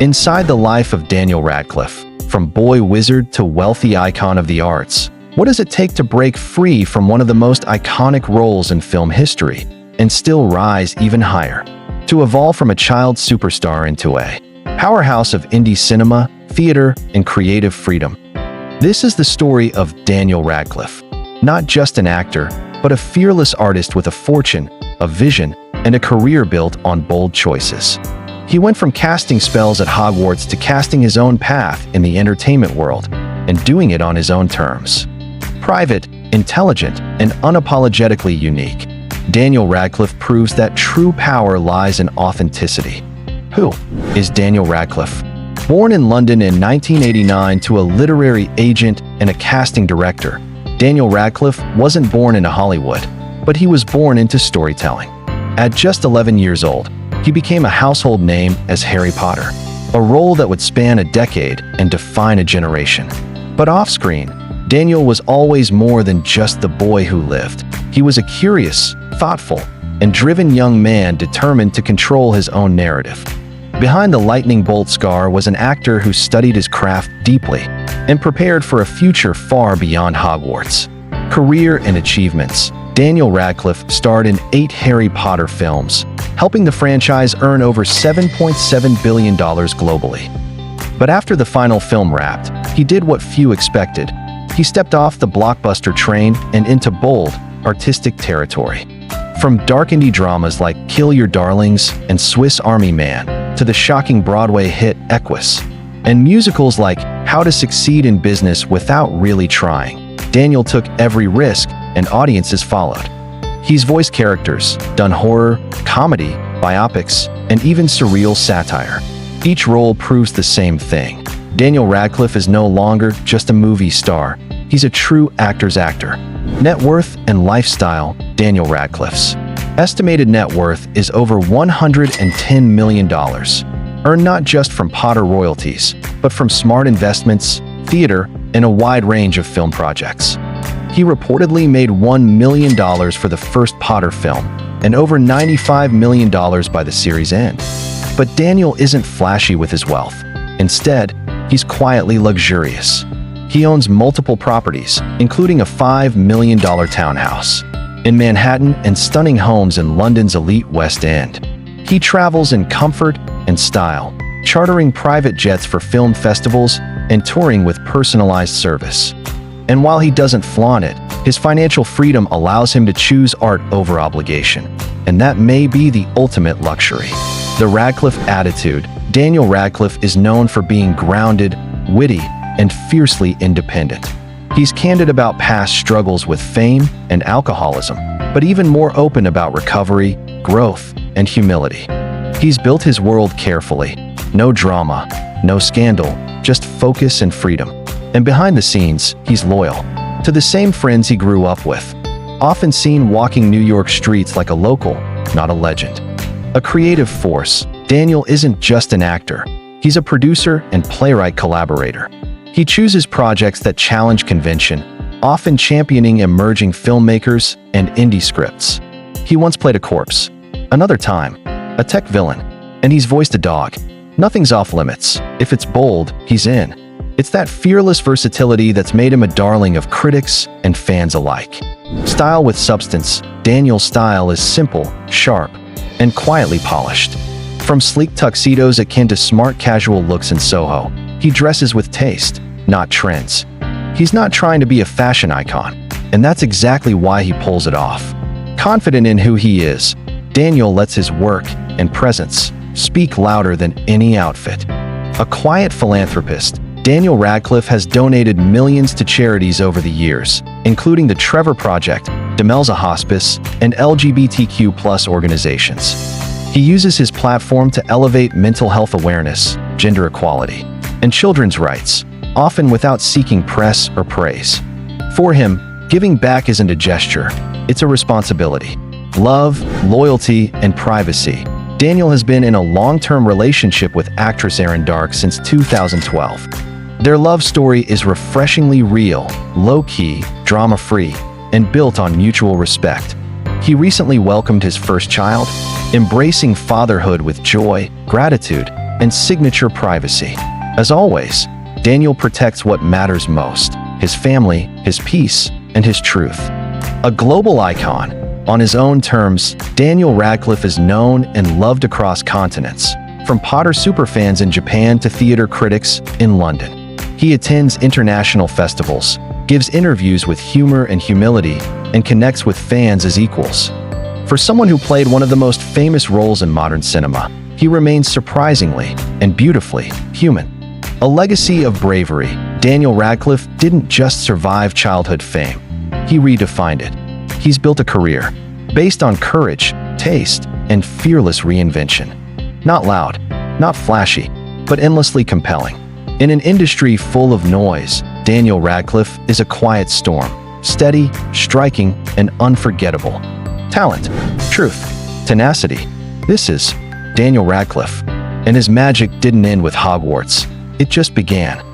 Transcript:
Inside the life of Daniel Radcliffe, from boy wizard to wealthy icon of the arts, what does it take to break free from one of the most iconic roles in film history and still rise even higher? To evolve from a child superstar into a powerhouse of indie cinema, theater, and creative freedom. This is the story of Daniel Radcliffe, not just an actor, but a fearless artist with a fortune, a vision, and a career built on bold choices. He went from casting spells at Hogwarts to casting his own path in the entertainment world, and doing it on his own terms. Private, intelligent, and unapologetically unique, Daniel Radcliffe proves that true power lies in authenticity. Who is Daniel Radcliffe? Born in London in 1989 to a literary agent and a casting director, Daniel Radcliffe wasn't born into Hollywood, but he was born into storytelling. At just 11 years old, he became a household name as Harry Potter, a role that would span a decade and define a generation. But off-screen, Daniel was always more than just the boy who lived. He was a curious, thoughtful, and driven young man determined to control his own narrative. Behind the lightning bolt scar was an actor who studied his craft deeply and prepared for a future far beyond Hogwarts. Career and achievements. Daniel Radcliffe starred in 8 Harry Potter films, helping the franchise earn over $7.7 billion globally. But after the final film wrapped, he did what few expected. He stepped off the blockbuster train and into bold, artistic territory. From dark indie dramas like Kill Your Darlings and Swiss Army Man to the shocking Broadway hit Equus, and musicals like How to Succeed in Business Without Really Trying, Daniel took every risk and audiences followed. He's voiced characters, done horror, comedy, biopics, and even surreal satire. Each role proves the same thing. Daniel Radcliffe is no longer just a movie star. He's a true actor's actor. Net worth and lifestyle. Daniel Radcliffe's estimated net worth is over $110 million, earned not just from Potter royalties, but from smart investments, theater, and a wide range of film projects. He reportedly made $1 million for the first Potter film and over $95 million by the series' end. But Daniel isn't flashy with his wealth. Instead, he's quietly luxurious. He owns multiple properties, including a $5 million townhouse in Manhattan and stunning homes in London's elite West End. He travels in comfort and style, chartering private jets for film festivals and touring with personalized service. And while he doesn't flaunt it, his financial freedom allows him to choose art over obligation, and that may be the ultimate luxury. The Radcliffe attitude. Daniel Radcliffe is known for being grounded, witty, and fiercely independent. He's candid about past struggles with fame and alcoholism, but even more open about recovery, growth, and humility. He's built his world carefully. No drama, no scandal, just focus and freedom. And behind the scenes, he's loyal to the same friends he grew up with, often seen walking New York streets like a local, not a legend. A creative force, Daniel isn't just an actor. He's a producer and playwright collaborator. He chooses projects that challenge convention, often championing emerging filmmakers and indie scripts. He once played a corpse, another time, a tech villain, and he's voiced a dog. Nothing's off limits. If it's bold, he's in. It's that fearless versatility that's made him a darling of critics and fans alike. Style with substance. Daniel's style is simple, sharp, and quietly polished. From sleek tuxedos akin to smart casual looks in Soho, he dresses with taste, not trends. He's not trying to be a fashion icon, and that's exactly why he pulls it off. Confident in who he is, Daniel lets his work and presence speak louder than any outfit. A quiet philanthropist, Daniel Radcliffe has donated millions to charities over the years, including the Trevor Project, Demelza Hospice, and LGBTQ+ organizations. He uses his platform to elevate mental health awareness, gender equality, and children's rights, often without seeking press or praise. For him, giving back isn't a gesture, it's a responsibility. Love, loyalty, and privacy. Daniel has been in a long-term relationship with actress Erin Darke since 2012. Their love story is refreshingly real, low-key, drama-free, and built on mutual respect. He recently welcomed his first child, embracing fatherhood with joy, gratitude, and signature privacy. As always, Daniel protects what matters most: his family, his peace, and his truth. A global icon, on his own terms, Daniel Radcliffe is known and loved across continents, from Potter superfans in Japan to theater critics in London. He attends international festivals, gives interviews with humor and humility, and connects with fans as equals. For someone who played one of the most famous roles in modern cinema, he remains surprisingly and beautifully human. A legacy of bravery, Daniel Radcliffe didn't just survive childhood fame. He redefined it. He's built a career based on courage, taste, and fearless reinvention. Not loud, not flashy, but endlessly compelling. In an industry full of noise, Daniel Radcliffe is a quiet storm, steady, striking, and unforgettable. Talent, truth, tenacity. This is Daniel Radcliffe, and his magic didn't end with Hogwarts. It just began.